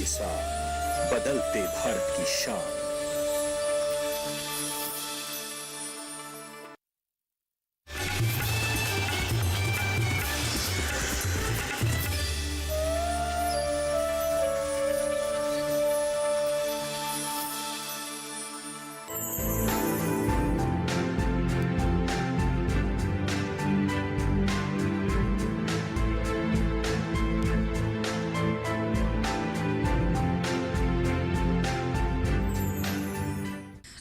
साथ बदलते भारत की शान।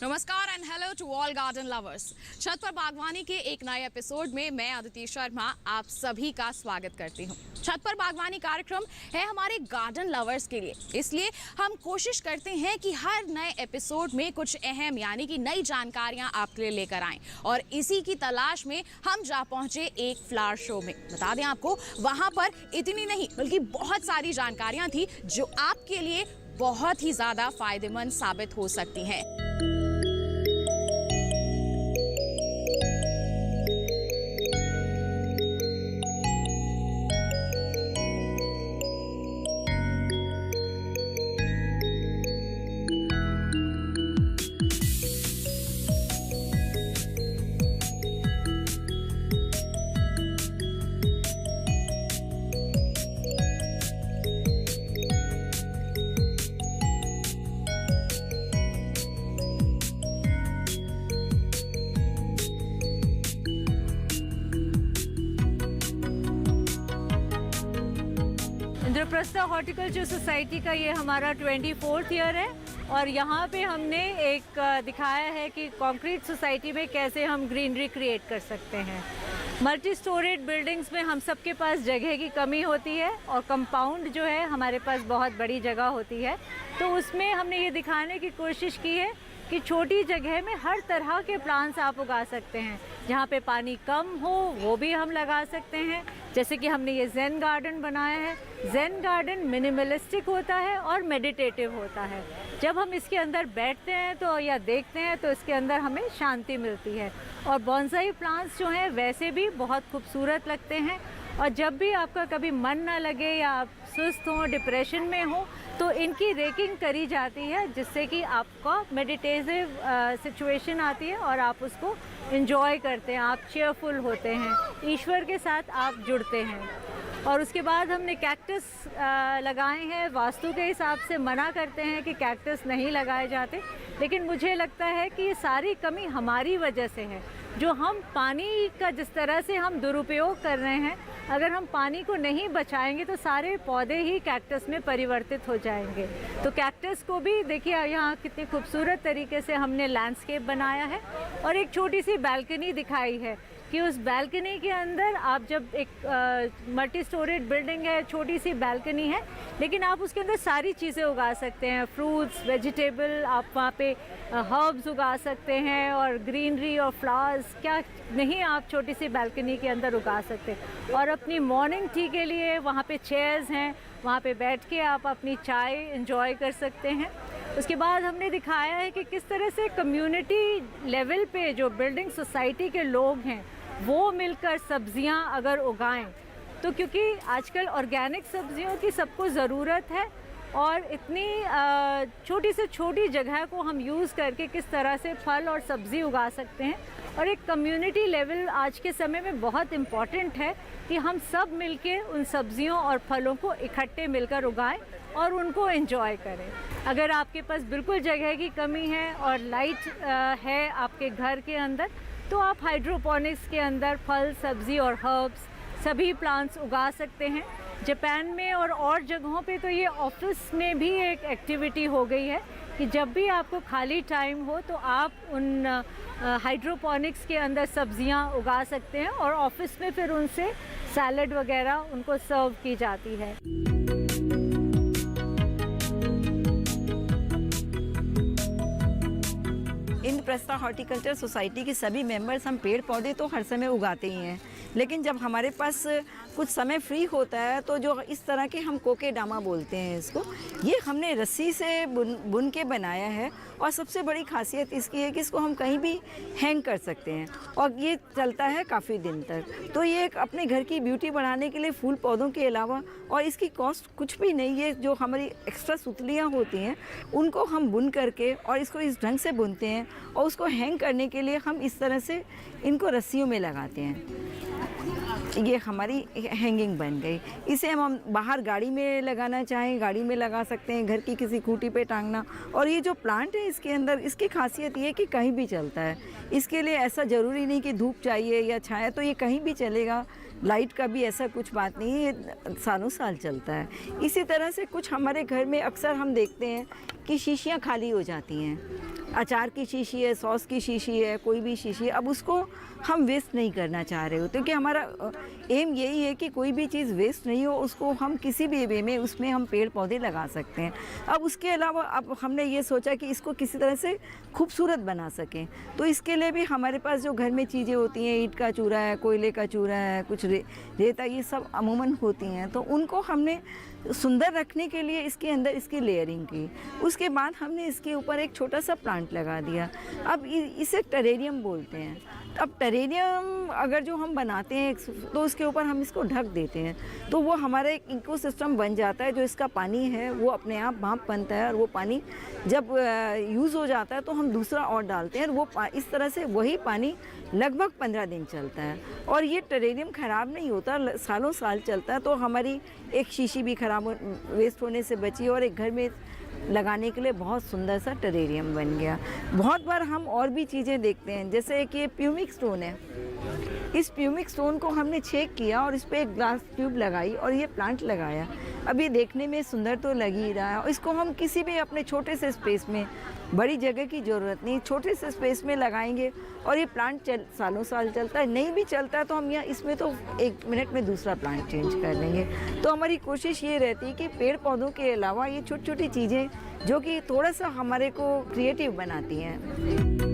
नमस्कार and hello to all garden lovers. छत पर बागवानी के एक नए एपिसोड में मैं अदिति शर्मा आप सभी का स्वागत करती हूं। छत पर बागवानी कार्यक्रम है हमारे गार्डन लवर्स के लिए, इसलिए हम कोशिश करते हैं कि हर नए एपिसोड में कुछ अहम यानी कि नई जानकारियां आपके लिए लेकर आएं, और इसी की तलाश में हम जा पहुंचे एक फ्लावर शो में। बता दें आपको, वहां पर इतनी नहीं बल्कि बहुत सारी जानकारियां थी जो आपके लिए बहुत ही ज्यादा फायदेमंद साबित हो सकती हैं। इंद्रप्रस्थ हॉर्टिकल्चर सोसाइटी का ये हमारा 24th ईयर है, और यहाँ पे हमने एक दिखाया है कि कंक्रीट सोसाइटी में कैसे हम ग्रीनरी क्रिएट कर सकते हैं। मल्टी स्टोरेड बिल्डिंग्स में हम सबके पास जगह की कमी होती है, और कंपाउंड जो है हमारे पास बहुत बड़ी जगह होती है। तो उसमें हमने ये दिखाने की कोशिश की है कि छोटी जगह में हर तरह के प्लांट्स आप उगा सकते हैं। जहाँ पे पानी कम हो वो भी हम लगा सकते हैं। जैसे कि हमने ये ज़ेन गार्डन बनाया है। ज़ेन गार्डन मिनिमलिस्टिक होता है और मेडिटेटिव होता है। जब हम इसके अंदर बैठते हैं तो या देखते हैं तो इसके अंदर हमें शांति मिलती है। और बॉन्साई प्लांट्स जो हैं वैसे भी बहुत खूबसूरत लगते हैं। और जब भी आपका कभी मन ना लगे या आप सुस्त हों, डिप्रेशन में हो, तो इनकी रेकिंग करी जाती है, जिससे कि आपका मेडिटेटिव सिचुएशन आती है और आप उसको एंजॉय करते हैं, आप चेयरफुल होते हैं, ईश्वर के साथ आप जुड़ते हैं। और उसके बाद हमने कैक्टस लगाए हैं। वास्तु के हिसाब से मना करते हैं कि कैक्टस नहीं लगाए जाते, लेकिन मुझे लगता है कि ये सारी कमी हमारी वजह से है। जो हम पानी का जिस तरह से हम दुरुपयोग कर रहे हैं, अगर हम पानी को नहीं बचाएंगे तो सारे पौधे ही कैक्टस में परिवर्तित हो जाएंगे। तो कैक्टस को भी देखिए यहाँ कितनी खूबसूरत तरीके से हमने लैंडस्केप बनाया है, और एक छोटी सी बालकनी दिखाई है कि उस बालकनी के अंदर आप जब एक मल्टी स्टोरेड बिल्डिंग है, छोटी सी बालकनी है, लेकिन आप उसके अंदर सारी चीज़ें उगा सकते हैं। फ्रूट्स, वेजिटेबल, आप वहाँ पे हर्ब्स उगा सकते हैं, और ग्रीनरी और फ्लावर्स क्या नहीं आप छोटी सी बालकनी के अंदर उगा सकते हैं। और अपनी मॉर्निंग टी के लिए वहाँ पे चेयर्स हैं, वहाँ पे बैठ के आप अपनी चाय एंजॉय कर सकते हैं। उसके बाद हमने दिखाया है कि किस तरह से कम्युनिटी लेवल पे जो बिल्डिंग सोसाइटी के लोग हैं वो मिलकर सब्जियां अगर उगाएं, तो क्योंकि आजकल ऑर्गेनिक सब्जियों की सबको ज़रूरत है, और इतनी छोटी से छोटी जगह को हम यूज़ करके किस तरह से फल और सब्ज़ी उगा सकते हैं। और एक कम्युनिटी लेवल आज के समय में बहुत इम्पॉर्टेंट है कि हम सब मिलके उन सब्जियों और फलों को इकट्ठे मिलकर उगाएं और उनको एंजॉय करें। अगर आपके पास बिल्कुल जगह की कमी है और लाइट है आपके घर के अंदर, तो आप हाइड्रोपोनिक्स के अंदर फल, सब्ज़ी और हर्ब्स सभी प्लांट्स उगा सकते हैं। जापान में और जगहों पे तो ये ऑफिस में भी एक एक्टिविटी हो गई है कि जब भी आपको खाली टाइम हो तो आप उन हाइड्रोपोनिक्स के अंदर सब्जियां उगा सकते हैं, और ऑफिस में फिर उनसे सैलड वगैरह उनको सर्व की जाती है। इंद्रप्रस्थ हॉर्टिकल्चर सोसाइटी के सभी मेंबर्स हम पेड़ पौधे तो हर समय उगाते ही हैं, लेकिन जब हमारे पास कुछ समय फ्री होता है तो जो इस तरह के हम कोकेडामा बोलते हैं इसको, ये हमने रस्सी से बुन के बनाया है। और सबसे बड़ी खासियत इसकी है कि इसको हम कहीं भी हैंग कर सकते हैं और ये चलता है काफ़ी दिन तक। तो ये एक अपने घर की ब्यूटी बढ़ाने के लिए फूल पौधों के अलावा, और इसकी कॉस्ट कुछ भी नहीं है। जो हमारी एक्स्ट्रा सुतलियाँ होती हैं उनको हम बुन करके और इसको इस ढंग से बुनते हैं और उसको हैंग करने के लिए हम इस तरह से इनको रस्सियों में लगाते हैं। ये हमारी हैंगिंग बन गई। इसे हम बाहर गाड़ी में लगाना चाहें गाड़ी में लगा सकते हैं, घर की किसी खूंटी पे टांगना। और ये जो प्लांट है इसके अंदर, इसकी खासियत ये है कि कहीं भी चलता है। इसके लिए ऐसा ज़रूरी नहीं कि धूप चाहिए या छाया, तो ये कहीं भी चलेगा। लाइट का भी ऐसा कुछ बात नहीं है, ये सालों साल चलता है। इसी तरह से कुछ हमारे घर में अक्सर हम देखते हैं कि शीशियाँ खाली हो जाती हैं। अचार की शीशी है, सॉस की शीशी है, कोई भी शीशी है, अब उसको हम वेस्ट नहीं करना चाह रहे हो, क्योंकि हमारा एम यही है कि कोई भी चीज़ वेस्ट नहीं हो, उसको हम किसी भी वे में उसमें हम पेड़ पौधे लगा सकते हैं। अब उसके अलावा अब हमने ये सोचा कि इसको किसी तरह से खूबसूरत बना सकें, तो इसके लिए भी हमारे पास जो घर में चीज़ें होती हैं, ईंट का चूरा है, कोयले का चूरा है, कुछ रेता, ये सब अमूमन होती हैं, तो उनको हमने सुंदर रखने के लिए इसके अंदर इसकी लेयरिंग की। उसके बाद हमने इसके ऊपर एक छोटा सा प्लांट लगा दिया। अब इसे टेरेरियम बोलते हैं। अब टेरेरियम अगर जो हम बनाते हैं तो उसके ऊपर हम इसको ढक देते हैं, तो वो हमारा एक इकोसिस्टम बन जाता है। जो इसका पानी है वो अपने आप भाप बनता है, और वो पानी जब यूज़ हो जाता है तो हम दूसरा और डालते हैं, और वो इस तरह से वही पानी लगभग 15 दिन चलता है। और ये टेरेरियम ख़राब नहीं होता, सालों साल चलता है। तो हमारी एक शीशी भी ख़राब वेस्ट होने से बची, और एक घर में लगाने के लिए बहुत सुंदर सा टेरेरियम बन गया। बहुत बार हम और भी चीज़ें देखते हैं, जैसे कि ये प्यूमिक स्टोन है। इस प्यूमिक स्टोन को हमने छेक किया और इस पर एक ग्लास ट्यूब लगाई और ये प्लांट लगाया। अब ये देखने में सुंदर तो लग ही रहा है, और इसको हम किसी भी अपने छोटे से स्पेस में, बड़ी जगह की ज़रूरत नहीं, छोटे से स्पेस में लगाएंगे और ये प्लांट सालों साल चलता है। नहीं भी चलता है तो हम यहाँ इसमें तो 1 मिनट में दूसरा प्लांट चेंज कर देंगे। तो हमारी कोशिश ये रहती है कि पेड़ पौधों के अलावा ये छोटी छोटी चीज़ें जो कि थोड़ा सा हमारे को क्रिएटिव बनाती हैं।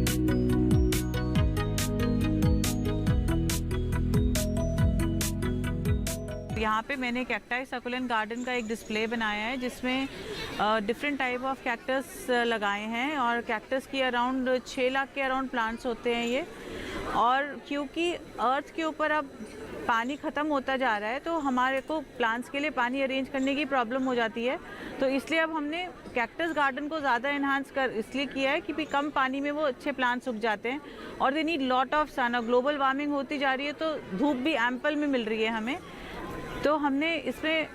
यहाँ पे मैंने कैक्टाई सकुलेंट गार्डन का एक डिस्प्ले बनाया है, जिसमें डिफरेंट टाइप ऑफ कैक्टस लगाए हैं, और कैक्टस की अराउंड 6 लाख के अराउंड प्लांट्स होते हैं ये। और क्योंकि अर्थ के ऊपर अब पानी ख़त्म होता जा रहा है, तो हमारे को प्लांट्स के लिए पानी अरेंज करने की प्रॉब्लम हो जाती है। तो इसलिए अब हमने कैक्टस गार्डन को ज़्यादा इन्हांस कर इसलिए किया है कि भी कम पानी में वो अच्छे प्लांट्स उग जाते हैं, और they need lot of sun. Global warming होती जा रही है, तो धूप भी एम्पल में मिल रही है हमें। तो हमने इसमें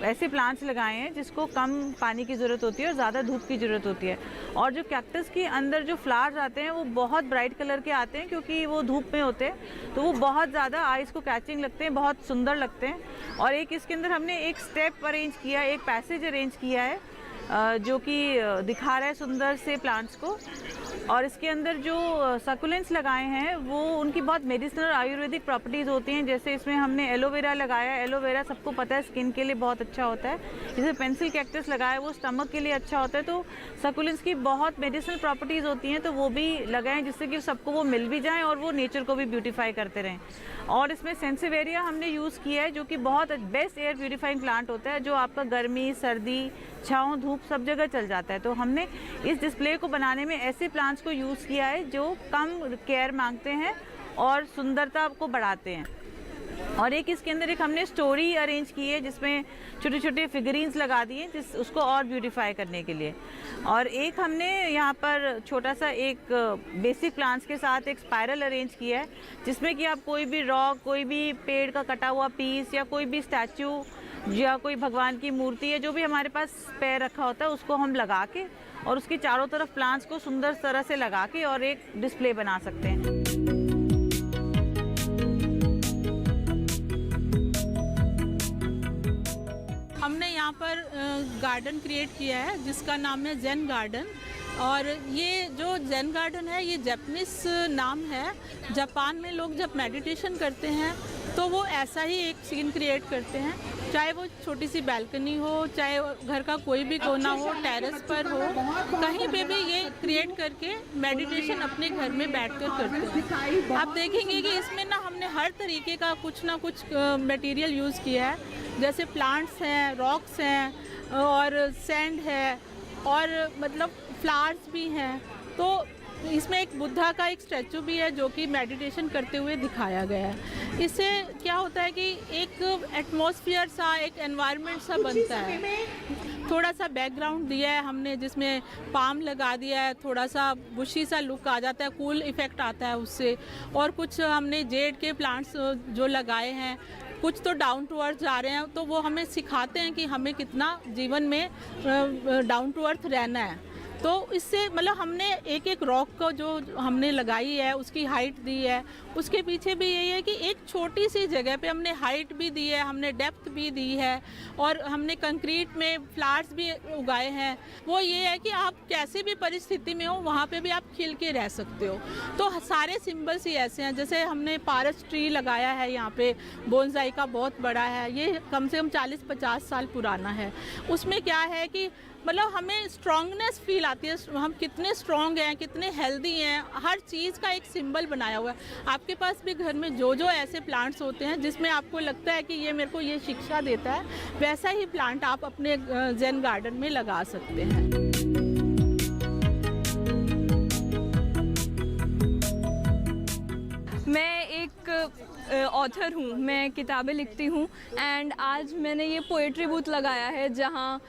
ऐसे प्लांट्स लगाए हैं जिसको कम पानी की ज़रूरत होती है और ज़्यादा धूप की ज़रूरत होती है। और जो कैक्टस के अंदर जो फ्लावर्स आते हैं वो बहुत ब्राइट कलर के आते हैं, क्योंकि वो धूप में होते हैं, तो वो बहुत ज़्यादा आइज़ को कैचिंग लगते हैं, बहुत सुंदर लगते हैं। और एक इसके अंदर हमने एक स्टेप अरेंज किया, एक पैसेज अरेंज किया है, जो कि दिखा रहा है सुंदर से प्लांट्स को। और इसके अंदर जो सकुलेंट्स लगाए हैं वो उनकी बहुत मेडिसिनल आयुर्वेदिक प्रॉपर्टीज़ होती हैं। जैसे इसमें हमने एलोवेरा लगाया है। एलोवेरा सबको पता है स्किन के लिए बहुत अच्छा होता है। जैसे पेंसिल कैक्टस लगाया है, वो स्टमक के लिए अच्छा होता है। तो सकुलेंट्स की बहुत मेडिसिनल प्रॉपर्टीज़ होती हैं, तो वो भी लगाएं जिससे कि सबको वो मिल भी जाएँ और वो नेचर को भी ब्यूटीफाई करते रहें। और इसमें सेंसिवेरिया हमने यूज़ किया है, जो कि बहुत बेस्ट एयर प्यूरीफाइंग प्लांट होता है, जो आपका गर्मी, सर्दी, छाँव, धूप सब जगह चल जाता है। तो हमने इस डिस्प्ले को बनाने में ऐसे प्लांट्स को यूज़ किया है जो कम केयर मांगते हैं और सुंदरता को बढ़ाते हैं। और एक इसके अंदर एक हमने स्टोरी अरेंज की है, जिसमें छोटे छोटे फिगरीन्स लगा दिए जिस उसको और ब्यूटीफाई करने के लिए। और एक हमने यहाँ पर छोटा सा एक बेसिक प्लांट्स के साथ एक स्पायरल अरेंज किया है, जिसमें कि आप कोई भी रॉक, कोई भी पेड़ का कटा हुआ पीस, या कोई भी स्टैचू या कोई भगवान की मूर्ति है, जो भी हमारे पास पैर रखा होता है, उसको हम लगा के और उसके चारों तरफ प्लांट्स को सुंदर तरह से लगा के और एक डिस्प्ले बना सकते हैं। हमने यहाँ पर गार्डन क्रिएट किया है जिसका नाम है जेन गार्डन। और ये जो जेन गार्डन है ये जापानीज नाम है। जापान में लोग जब मेडिटेशन करते हैं तो वो ऐसा ही एक सीन क्रिएट करते हैं। चाहे वो छोटी सी बैल्कनी हो, चाहे घर का कोई भी कोना हो, टेरेस पर हो, कहीं पे भी ये क्रिएट करके मेडिटेशन अपने घर में बैठकर करते हैं। आप देखेंगे कि इसमें ना हमने हर तरीके का कुछ ना कुछ मटेरियल यूज़ किया है, जैसे प्लांट्स हैं, रॉक्स हैं और सैंड है और मतलब फ्लावर्स भी हैं। तो इसमें एक बुद्धा का एक स्टैचू भी है जो कि मेडिटेशन करते हुए दिखाया गया है। इससे क्या होता है कि एक एटमॉस्फेयर सा, एक एनवायरनमेंट सा बनता है। थोड़ा सा बैकग्राउंड दिया है हमने जिसमें पाम लगा दिया है, थोड़ा सा बुशी सा लुक आ जाता है, कूल इफ़ेक्ट आता है उससे। और कुछ हमने जेड के प्लांट्स जो लगाए हैं, कुछ तो डाउन टू अर्थ जा रहे हैं, तो वो हमें सिखाते हैं कि हमें कितना जीवन में डाउन टू अर्थ रहना है। तो इससे मतलब हमने एक एक रॉक को जो हमने लगाई है उसकी हाइट दी है, उसके पीछे भी यही है कि एक छोटी सी जगह पे हमने हाइट भी दी है, हमने डेप्थ भी दी है और हमने कंक्रीट में फ्लावर्स भी उगाए हैं। वो ये है कि आप कैसे भी परिस्थिति में हो वहाँ पे भी आप खिल के रह सकते हो। तो सारे सिंबल्स ही ऐसे हैं। जैसे हमने पारस ट्री लगाया है यहाँ पे, बोनसाई का बहुत बड़ा है, ये कम से कम 40-50 साल पुराना है। उसमें क्या है कि मतलब हमें स्ट्रॉन्गनेस फील आती है, हम कितने स्ट्रॉन्ग हैं, कितने हेल्दी हैं, हर चीज़ का एक सिंबल बनाया हुआ है। आपके पास भी घर में जो जो ऐसे प्लांट्स होते हैं जिसमें आपको लगता है कि ये मेरे को ये शिक्षा देता है, वैसा ही प्लांट आप अपने ज़ेन गार्डन में लगा सकते हैं। मैं एक ऑथर हूँ, मैं किताबें लिखती हूँ एंड आज मैंने ये पोएट्री बूथ लगाया है जहाँ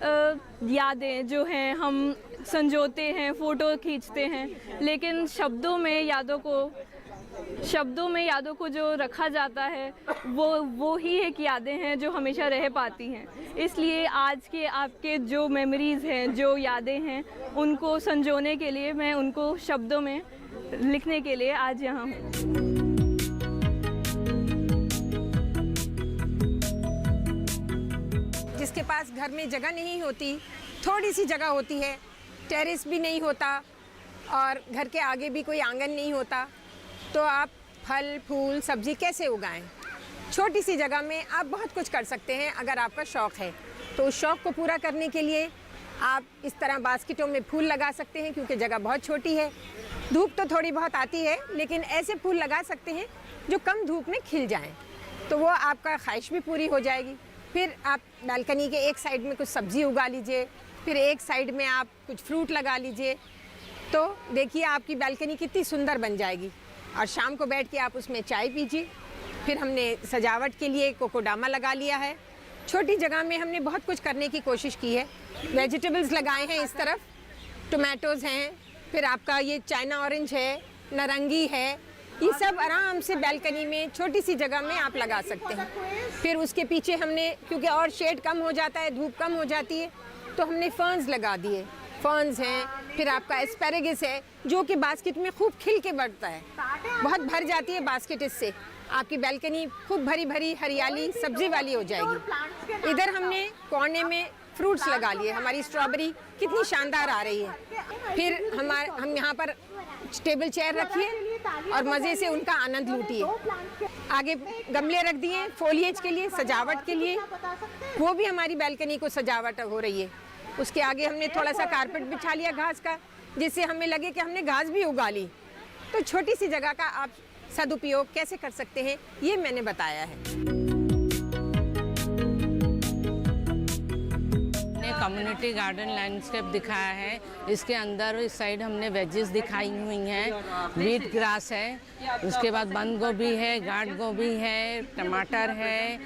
यादें जो हैं हम संजोते हैं, फ़ोटो खींचते हैं, लेकिन शब्दों में यादों को जो रखा जाता है वो ही एक यादें हैं जो हमेशा रह पाती हैं। इसलिए आज के आपके जो मेमोरीज़ हैं, जो यादें हैं, उनको संजोने के लिए मैं उनको शब्दों में लिखने के लिए आज यहाँ हूँ। जिसके पास घर में जगह नहीं होती, थोड़ी सी जगह होती है, टेरेस भी नहीं होता और घर के आगे भी कोई आंगन नहीं होता, तो आप फल फूल सब्जी कैसे उगाएं? छोटी सी जगह में आप बहुत कुछ कर सकते हैं अगर आपका शौक़ है। तो उस शौक़ को पूरा करने के लिए आप इस तरह बास्केटों में फूल लगा सकते हैं, क्योंकि जगह बहुत छोटी है। धूप तो थोड़ी बहुत आती है, लेकिन ऐसे फूल लगा सकते हैं जो कम धूप में खिल जाएं, तो वो आपका ख्वाहिश भी पूरी हो जाएगी। फिर आप बालकनी के एक साइड में कुछ सब्ज़ी उगा लीजिए, फिर एक साइड में आप कुछ फ्रूट लगा लीजिए, तो देखिए आपकी बालकनी कितनी सुंदर बन जाएगी। और शाम को बैठ के आप उसमें चाय पीजिए। फिर हमने सजावट के लिए कोकोडामा लगा लिया है। छोटी जगह में हमने बहुत कुछ करने की कोशिश की है। वेजिटेबल्स लगाए हैं इस तरफ, टोमेटोज़ हैं, फिर आपका ये चाइना ऑरेंज है, नारंगी है, ये सब आराम से बालकनी में छोटी सी जगह में आप लगा सकते हैं। फिर उसके पीछे हमने, क्योंकि और शेड कम हो जाता है, धूप कम हो जाती है, तो हमने फर्न्स लगा दिए। फर्न्स हैं, फिर आपका एस्पैरेगस है जो कि बास्केट में खूब खिल के बढ़ता है, बहुत भर जाती है बास्केट। इससे आपकी बालकनी खूब भरी भरी हरियाली सब्जी वाली हो जाएगी। इधर हमने कोने में फ्रूट्स लगा लिए, हमारी स्ट्रॉबेरी कितनी शानदार आ रही है। फिर हम यहाँ पर टेबल चेयर रखिए और मज़े से उनका आनंद लूटिए। आगे गमले रख दिए फोलिएज के लिए, सजावट के लिए, वो भी हमारी बालकनी को सजावट हो रही है। उसके आगे हमने थोड़ा सा कारपेट बिछा लिया घास का, जिससे हमें लगे कि हमने घास भी उगा ली। तो छोटी सी जगह का आप सदुपयोग कैसे कर सकते हैं, ये मैंने बताया है। कम्युनिटी गार्डन लैंडस्केप दिखाया है। इसके अंदर इस साइड हमने वेजेस दिखाई हुई हैं, वीट ग्रास है, उसके बाद बंद गोभी है, गांठ गोभी है, टमाटर है,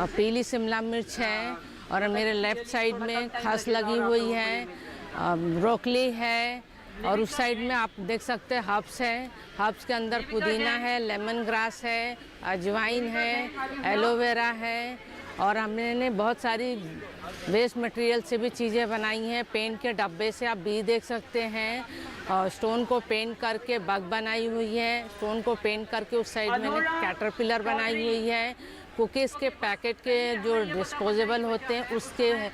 पीली शिमला मिर्च है, और मेरे लेफ़्ट साइड में खस लगी हुई है, ब्रोकली है, और उस साइड में आप देख सकते हैं हर्ब्स है। हर्ब्स के अंदर पुदीना है, लेमन ग्रास है, अजवाइन है, एलोवेरा है, और हमने बहुत सारी वेस्ट मटेरियल से भी चीज़ें बनाई हैं। पेंट के डब्बे से आप भी देख सकते हैं, और स्टोन को पेंट करके बग बनाई हुई है, स्टोन को पेंट करके उस साइड में कैटरपिलर बनाई हुई है, कुकीज़ के पैकेट के जो डिस्पोजेबल होते हैं उसके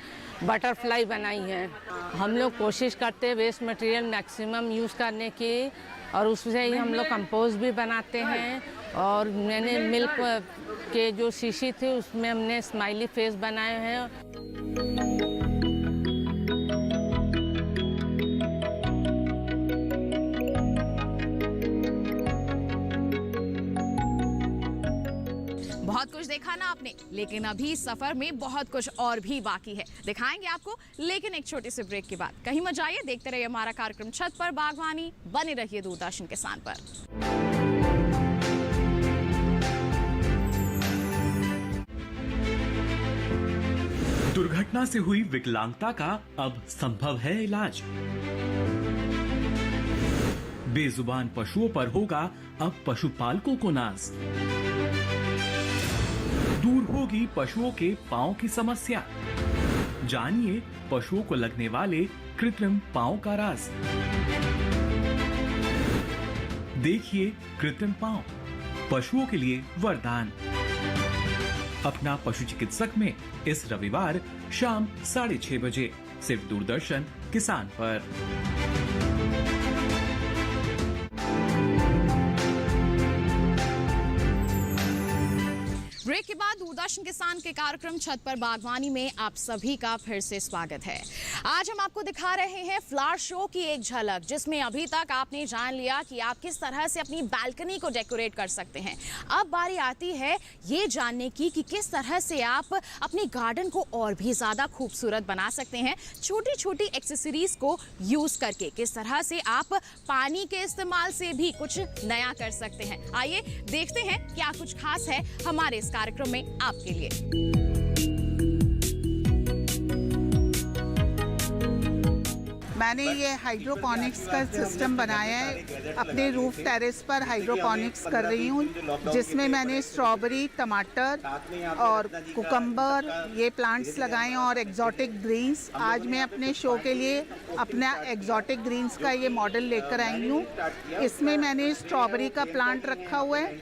बटरफ्लाई बनाई है। हम लोग कोशिश करते हैं वेस्ट मटेरियल मैक्सिमम यूज़ करने की, और उससे ही हम लोग कंपोस्ट भी बनाते हैं। और मैंने मिल्क के जो शीशी थे उसमें हमने स्माइली फेस बनाए हैं। बहुत कुछ देखा ना आपने, लेकिन अभी सफर में बहुत कुछ और भी बाकी है, दिखाएंगे आपको, लेकिन एक छोटे से ब्रेक के बाद। कहीं मत जाइए, देखते रहिए हमारा कार्यक्रम छत पर बागवानी, बने रहिए दूरदर्शन किसान पर। दुर्घटना से हुई विकलांगता का अब संभव है इलाज। बेजुबान पशुओं पर होगा अब पशुपालकों को नाज। दूर होगी पशुओं के पांव की समस्या। जानिए पशुओं को लगने वाले कृत्रिम पांव का राज। देखिए कृत्रिम पांव, पशुओं के लिए वरदान। अपना पशु चिकित्सक में इस रविवार शाम 6:30 बजे, सिर्फ दूरदर्शन किसान पर। ब्रेक के बाद दूरदर्शन किसान के कार्यक्रम छत पर बागवानी में आप सभी का फिर से स्वागत है। आज हम आपको दिखा रहे हैं फ्लावर शो की एक झलक, जिसमें अभी तक आपने जान लिया कि आप किस तरह से अपनी बालकनी को डेकोरेट कर सकते हैं। अब बारी आती है ये जानने की कि किस तरह से आप अपने गार्डन को और भी ज़्यादा खूबसूरत बना सकते हैं, छोटी छोटी एक्सेसरीज को यूज़ करके। किस तरह से आप पानी के इस्तेमाल से भी कुछ नया कर सकते हैं। आइए देखते हैं क्या कुछ खास है हमारे इस कार्यक्रम में आपके लिए। मैंने ये हाइड्रोपोनिक्स का सिस्टम बनाया है। अपने रूफ टेरेस पर हाइड्रोपोनिक्स कर रही हूँ, जिसमें मैंने स्ट्रॉबेरी, टमाटर और कुकम्बर ये प्लांट्स लगाए हैं और एग्जॉटिक ग्रीन्स। आज मैं अपने शो के लिए अपना एग्जॉटिक ग्रीन्स का ये मॉडल लेकर आई हूँ। इसमें मैंने स्ट्रॉबेरी का प्लांट रखा हुआ है,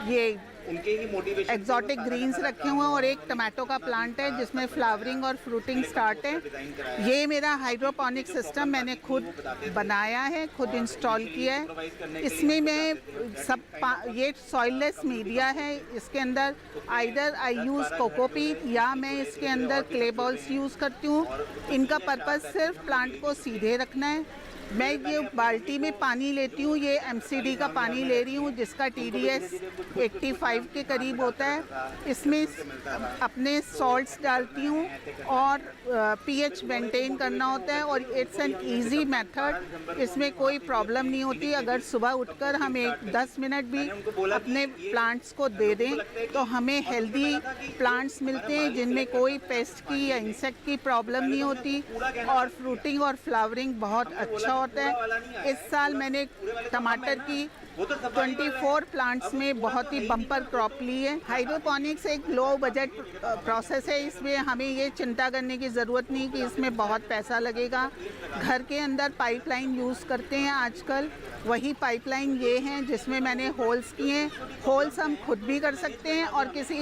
ये एग्जॉटिक ग्रीन्स रखे हुए हैं, और एक टमाटो का प्लांट है जिसमें फ्लावरिंग और फ्रूटिंग स्टार्ट है। ये मेरा हाइड्रोपोनिक सिस्टम मैंने खुद बनाया है, खुद इंस्टॉल किया है। इसमें मैं ये सॉइललेस मीडिया है। इसके अंदर आइदर आई यूज़ कोकोपीट या मैं इसके अंदर क्ले बॉल्स यूज़ करती हूँ। इनका पर्पस सिर्फ प्लांट को सीधे रखना है। मैं ये बाल्टी में पानी लेती हूँ, ये MCD का पानी ले रही हूँ जिसका TDS 85 के करीब होता है। इसमें अपने सॉल्ट्स डालती हूँ और pH मेंटेन करना होता है, और इट्स एन इजी मेथड। इसमें कोई प्रॉब्लम नहीं होती। अगर सुबह उठकर हम 10 मिनट भी अपने प्लांट्स को दे दें तो हमें हेल्दी प्लांट्स मिलते हैं जिनमें कोई पेस्ट की या इंसेक्ट की प्रॉब्लम नहीं होती, और फ्रूटिंग और फ्लावरिंग बहुत अच्छा होता है। इस साल मैंने टमाटर की 24 प्लांट्स में बहुत ही बम्पर क्रॉप ली है। हाइड्रोपोनिक्स एक लो बजट प्रोसेस है। इसमें हमें ये चिंता करने की ज़रूरत नहीं कि इसमें बहुत पैसा लगेगा। घर के अंदर पाइपलाइन यूज़ करते हैं आजकल, वही पाइपलाइन ये हैं जिसमें मैंने होल्स किए हैं। होल्स हम खुद भी कर सकते हैं और किसी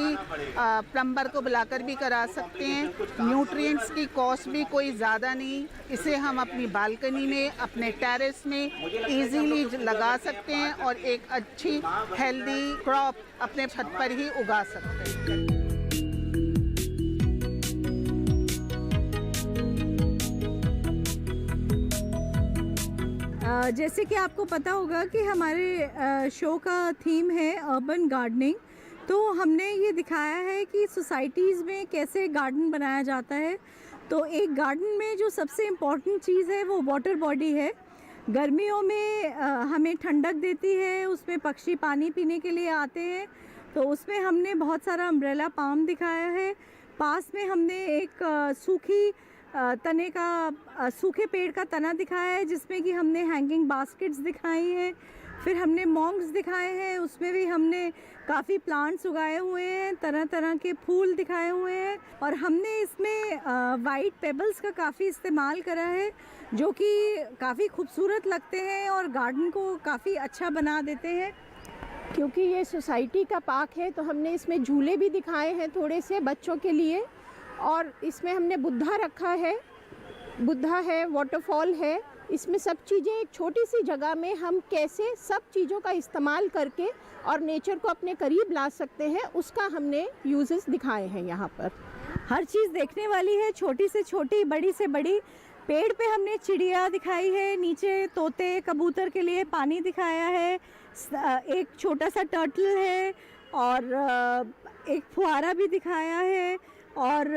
प्लम्बर को बुलाकर भी करा सकते हैं। न्यूट्रिएंट्स की कॉस्ट भी कोई ज़्यादा नहीं। इसे हम अपनी बालकनी में, अपने टेरेस में इजीली लगा सकते हैं और एक अच्छी हेल्दी क्रॉप अपने छत पर ही उगा सकते हैं। जैसे कि आपको पता होगा कि हमारे शो का थीम है अर्बन गार्डनिंग, तो हमने ये दिखाया है कि सोसाइटीज़ में कैसे गार्डन बनाया जाता है। तो एक गार्डन में जो सबसे इम्पॉर्टेंट चीज़ है वो वाटर बॉडी है। गर्मियों में हमें ठंडक देती है, उसमें पक्षी पानी पीने के लिए आते हैं, तो उसमें हमने बहुत सारा अम्ब्रेला पाम दिखाया है। पास में हमने एक सूखे पेड़ का तना दिखाया है जिसमें कि हमने हैंगिंग बास्केट्स दिखाई हैं। फिर हमने मॉन्ग्स दिखाए हैं, उसमें भी हमने काफ़ी प्लांट्स उगाए हुए हैं, तरह तरह के फूल दिखाए हुए हैं। और हमने इसमें वाइट पेबल्स का काफ़ी इस्तेमाल करा है जो कि काफ़ी खूबसूरत लगते हैं और गार्डन को काफ़ी अच्छा बना देते हैं। क्योंकि ये सोसाइटी का पार्क है तो हमने इसमें झूले भी दिखाए हैं थोड़े से बच्चों के लिए, और इसमें हमने बुद्धा रखा है, बुद्धा है, वाटरफॉल है इसमें सब चीज़ें एक छोटी सी जगह में हम कैसे सब चीज़ों का इस्तेमाल करके और नेचर को अपने करीब ला सकते हैं, उसका हमने यूजेस दिखाए हैं यहाँ पर। हर चीज़ देखने वाली है, छोटी से छोटी, बड़ी से बड़ी। पेड़ पे हमने चिड़िया दिखाई है, नीचे तोते कबूतर के लिए पानी दिखाया है, एक छोटा सा टर्टल है और एक फुहारा भी दिखाया है और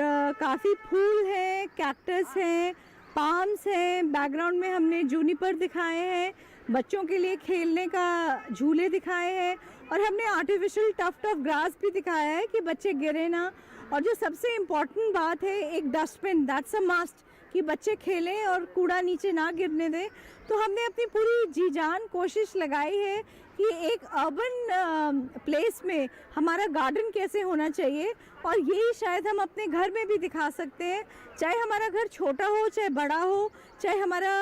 काफ़ी फूल हैं, कैक्टस हैं, पाम्स हैं। बैकग्राउंड में हमने जूनिपर दिखाए हैं, बच्चों के लिए खेलने का झूले दिखाए हैं और हमने आर्टिफिशियल टफ ग्रास भी दिखाया है कि बच्चे गिरे ना। और जो सबसे इम्पॉर्टेंट बात है, एक डस्टबिन, दैट्स अ मस्ट, कि बच्चे खेलें और कूड़ा नीचे ना गिरने दें। तो हमने अपनी पूरी जी जान कोशिश लगाई है कि एक अर्बन प्लेस में हमारा गार्डन कैसे होना चाहिए, और यही शायद हम अपने घर में भी दिखा सकते हैं। चाहे हमारा घर छोटा हो चाहे बड़ा हो, चाहे हमारा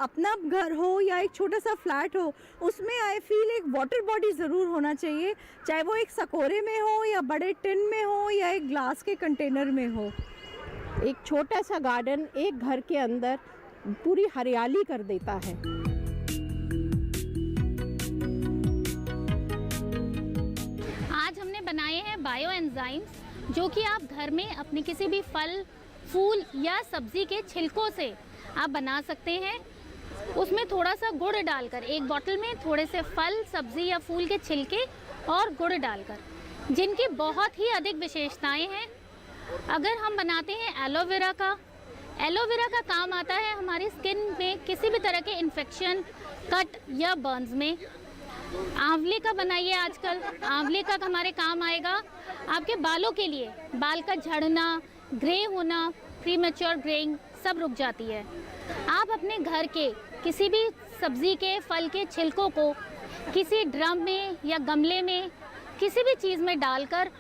अपना घर हो या एक छोटा सा फ्लैट हो, उसमें आई फील एक वाटर बॉडी ज़रूर होना चाहिए, चाहे वो एक सकोरे में हो या बड़े टिन में हो या एक ग्लास के कंटेनर में हो। एक छोटा सा गार्डन एक घर के अंदर पूरी हरियाली कर देता है। आज हमने बनाए हैं बायो एंजाइम्स, जो कि आप घर में अपने किसी भी फल, फूल या सब्ज़ी के छिलकों से आप बना सकते हैं। उसमें थोड़ा सा गुड़ डालकर, एक बोतल में थोड़े से फल, सब्ज़ी या फूल के छिलके और गुड़ डालकर, जिनकी बहुत ही अधिक विशेषताएं हैं। अगर हम बनाते हैं एलोवेरा का काम आता है हमारी स्किन में किसी भी तरह के इन्फेक्शन, कट या बर्न्स में। आंवले का बनाइए, आजकल आंवले का हमारे काम आएगा आपके बालों के लिए। बाल का झड़ना, ग्रे होना, प्रीमेच्योर ग्रेइंग सब रुक जाती है। आप अपने घर के किसी भी सब्ज़ी के, फल के छिलकों को किसी ड्रम में या गमले में किसी भी चीज़ में डालकर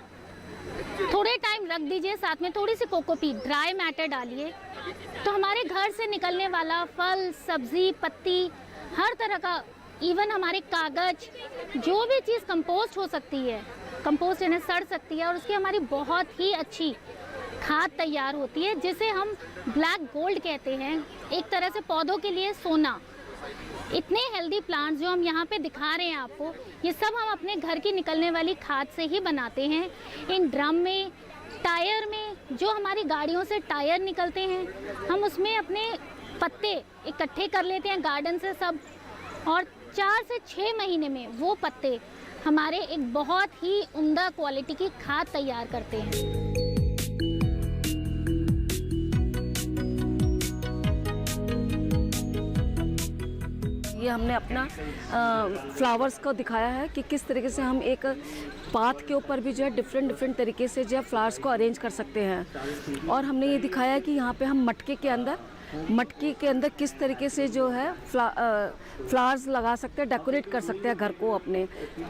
थोड़े टाइम रख दीजिए, साथ में थोड़ी सी कोकोपीट, ड्राई मैटर डालिए, तो हमारे घर से निकलने वाला फल, सब्ज़ी, पत्ती, हर तरह का, इवन हमारे कागज, जो भी चीज़ कंपोस्ट हो सकती है, कंपोस्ट यानी सड़ सकती है, और उसकी हमारी बहुत ही अच्छी खाद तैयार होती है, जिसे हम ब्लैक गोल्ड कहते हैं। एक तरह से पौधों के लिए सोना। इतने हेल्दी प्लांट्स जो हम यहाँ पे दिखा रहे हैं आपको, ये सब हम अपने घर की निकलने वाली खाद से ही बनाते हैं। इन ड्रम में, टायर में, जो हमारी गाड़ियों से टायर निकलते हैं, हम उसमें अपने पत्ते इकट्ठे कर लेते हैं गार्डन से सब, और 4 से 6 महीने में वो पत्ते हमारे एक बहुत ही उम्दा क्वालिटी की खाद तैयार करते हैं। ये हमने अपना फ्लावर्स को दिखाया है कि किस तरीके से हम एक पाथ के ऊपर भी जो है डिफरेंट तरीके से जो है फ्लावर्स को अरेंज कर सकते हैं। और हमने ये दिखाया है कि यहाँ पे हम मटके के अंदर किस तरीके से जो है फ्लावर्स लगा सकते हैं, डेकोरेट कर सकते हैं घर को। अपने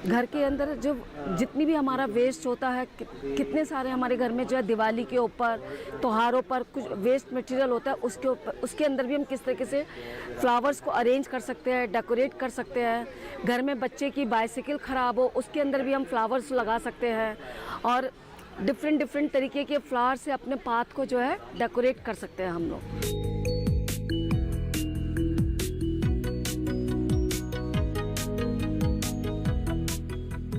घर के अंदर जो जितनी भी हमारा वेस्ट होता है, कितने सारे हमारे घर में जो है दिवाली के ऊपर, त्योहारों पर कुछ वेस्ट मटेरियल होता है, उसके ऊपर, उसके अंदर भी हम किस तरीके से फ्लावर्स को अरेंज कर सकते हैं, डेकोरेट कर सकते हैं। घर में बच्चे की बाइसिकल ख़राब हो, उसके अंदर भी हम फ्लावर्स लगा सकते हैं, और डिफरेंट तरीके के फ्लावर से अपने पाथ को जो है डेकोरेट कर सकते हैं हम लोग।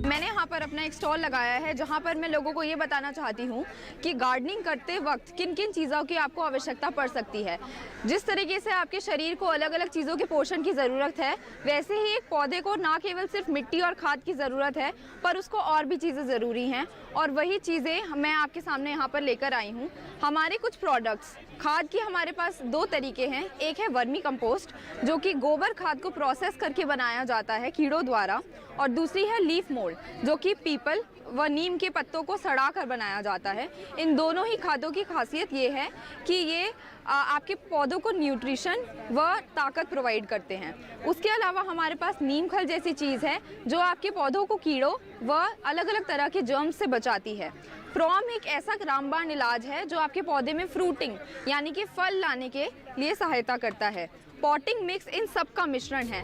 मैंने यहाँ पर अपना एक स्टॉल लगाया है, जहाँ पर मैं लोगों को ये बताना चाहती हूँ कि गार्डनिंग करते वक्त किन किन चीज़ों की आपको आवश्यकता पड़ सकती है। जिस तरीके से आपके शरीर को अलग अलग चीज़ों के पोषण की ज़रूरत है, वैसे ही एक पौधे को ना केवल सिर्फ मिट्टी और खाद की ज़रूरत है, पर उसको और भी चीज़ें ज़रूरी हैं, और वही चीज़ें मैं आपके सामने यहाँ पर लेकर आई हूँ। हमारे कुछ प्रोडक्ट्स खाद की हमारे पास 2 तरीके हैं। एक है वर्मी कंपोस्ट, जो कि गोबर खाद को प्रोसेस करके बनाया जाता है कीड़ों द्वारा, और दूसरी है लीफ मोल्ड, जो कि पीपल व नीम के पत्तों को सड़ा कर बनाया जाता है। इन दोनों ही खादों की खासियत ये है कि ये आपके पौधों को न्यूट्रिशन व ताकत प्रोवाइड करते हैं। उसके अलावा हमारे पास नीम खल जैसी चीज़ है, जो आपके पौधों को कीड़ों व अलग अलग तरह के जर्म्स से बचाती है। फ्रॉम एक ऐसा रामबाण इलाज है जो आपके पौधे में फ्रूटिंग यानी कि फल लाने के लिए सहायता करता है। पॉटिंग मिक्स इन सब का मिश्रण है।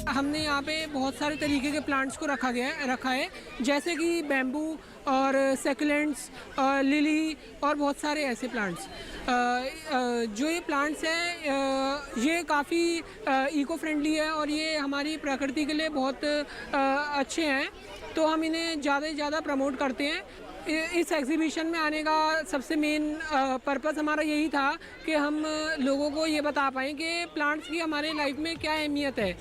हमने हमने यहाँ पे बहुत सारे तरीके के प्लांट्स को रखा है, जैसे कि बैम्बू और सेकुलेंट्स, लिली और बहुत सारे ऐसे प्लांट्स। जो ये प्लांट्स हैं ये काफ़ी इको फ्रेंडली है और ये हमारी प्रकृति के लिए बहुत अच्छे हैं, तो हम इन्हें ज़्यादा से ज़्यादा प्रमोट करते हैं। इस एग्जीबिशन में आने का सबसे मेन पर्पस हमारा यही था कि हम लोगों को ये बता पाएँ कि प्लांट्स की हमारे लाइफ में क्या अहमियत है।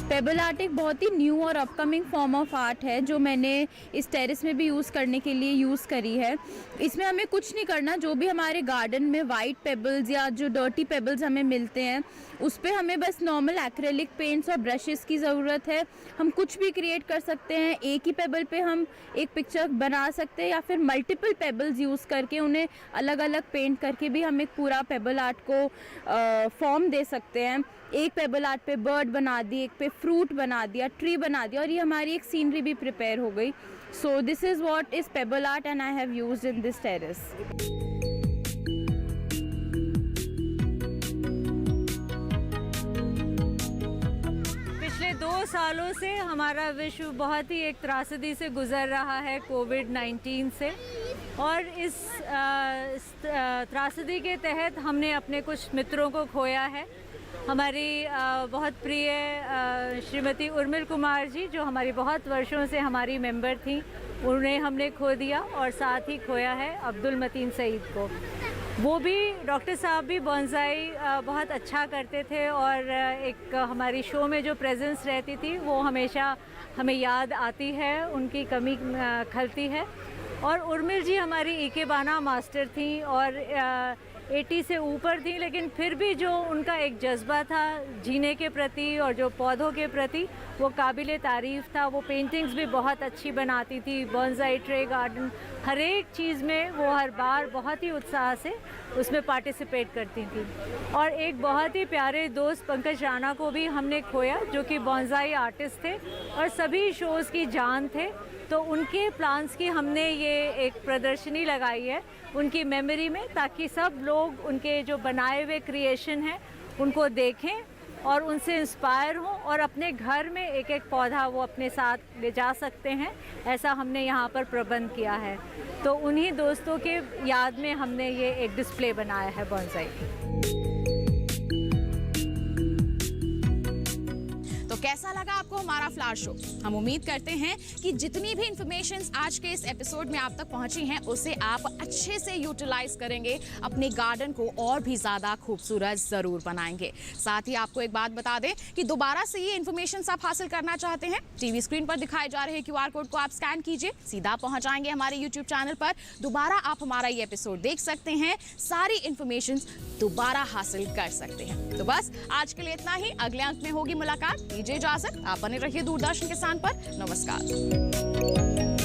पेबल आर्ट एक बहुत ही न्यू और अपकमिंग फॉर्म ऑफ आर्ट है जो मैंने इस टेरेस में भी यूज़ करने के लिए यूज़ करी है। इसमें हमें कुछ नहीं करना, जो भी हमारे गार्डन में वाइट पेबल्स या जो डर्टी पेबल्स हमें मिलते हैं उस पर हमें बस नॉर्मल एक्रेलिक पेंट्स और ब्रशेस की ज़रूरत है। हम कुछ भी क्रिएट कर सकते हैं, एक ही पेबल पे हम एक पिक्चर बना सकते हैं या फिर मल्टीपल पेबल्स यूज़ करके उन्हें अलग अलग पेंट करके भी हम एक पूरा पेबल आर्ट को फॉर्म दे सकते हैं। एक पेबल आर्ट पे बर्ड बना दी, एक पे फ्रूट बना दिया, ट्री बना दिया और ये हमारी एक सीनरी भी प्रिपेयर हो गई। So this is what is payable art and I have used in this terrace. पिछले 2 सालों से हमारा विश्व बहुत ही एक त्रासदी से गुजर रहा है, कोविड-19 से, और इस त्रासदी के तहत हमने अपने कुछ मित्रों को खोया है। हमारी बहुत प्रिय श्रीमती उर्मिल कुमार जी, जो हमारी बहुत वर्षों से हमारी मेंबर थी, उन्हें हमने खो दिया, और साथ ही खोया है अब्दुल मतीन सईद को। वो भी डॉक्टर साहब भी बॉन्साई बहुत अच्छा करते थे और एक हमारी शो में जो प्रेजेंस रहती थी वो हमेशा हमें याद आती है, उनकी कमी खलती है। और उर्मिल जी हमारी इकेबाना मास्टर थी और 80 से ऊपर थी, लेकिन फिर भी जो उनका एक जज्बा था जीने के प्रति और जो पौधों के प्रति, वो काबिले तारीफ़ था। वो पेंटिंग्स भी बहुत अच्छी बनाती थी, बॉन्साई, ट्रे गार्डन, हर एक चीज़ में वो हर बार बहुत ही उत्साह से उसमें पार्टिसिपेट करती थी। और एक बहुत ही प्यारे दोस्त पंकज राणा को भी हमने खोया, जो कि बॉन्साई आर्टिस्ट थे और सभी शोज़ की जान थे। तो उनके प्लान्स की हमने ये एक प्रदर्शनी लगाई है उनकी मेमोरी में, ताकि सब लोग उनके जो बनाए हुए क्रिएशन हैं उनको देखें और उनसे इंस्पायर हों और अपने घर में एक एक पौधा वो अपने साथ ले जा सकते हैं। ऐसा हमने यहाँ पर प्रबंध किया है। तो उन्हीं दोस्तों के याद में हमने ये एक डिस्प्ले बनाया है बॉन्साई। कैसा लगा आपको हमारा फ्लावर शो? हम उम्मीद करते हैं कि जितनी भी इंफॉर्मेशन आज के इस एपिसोड में आप तक पहुंची हैं उसे आप अच्छे से यूटिलाइज करेंगे, अपने गार्डन को और भी ज्यादा खूबसूरत जरूर बनाएंगे। साथ ही आपको एक बात बता दें कि दोबारा से ये इंफॉर्मेशन आप हासिल करना चाहते हैं, टीवी स्क्रीन पर दिखाए जा रहे QR कोड को आप स्कैन कीजिए, सीधा पहुंच जाएंगे हमारे YouTube चैनल पर। दोबारा आप हमारा ये एपिसोड देख सकते हैं, सारी इंफॉर्मेशन दोबारा हासिल कर सकते हैं। तो बस आज के लिए इतना ही, अगले अंक में होगी मुलाकात। दीजिए इजाजत, आप बने रहिए दूरदर्शन किसान पर। नमस्कार।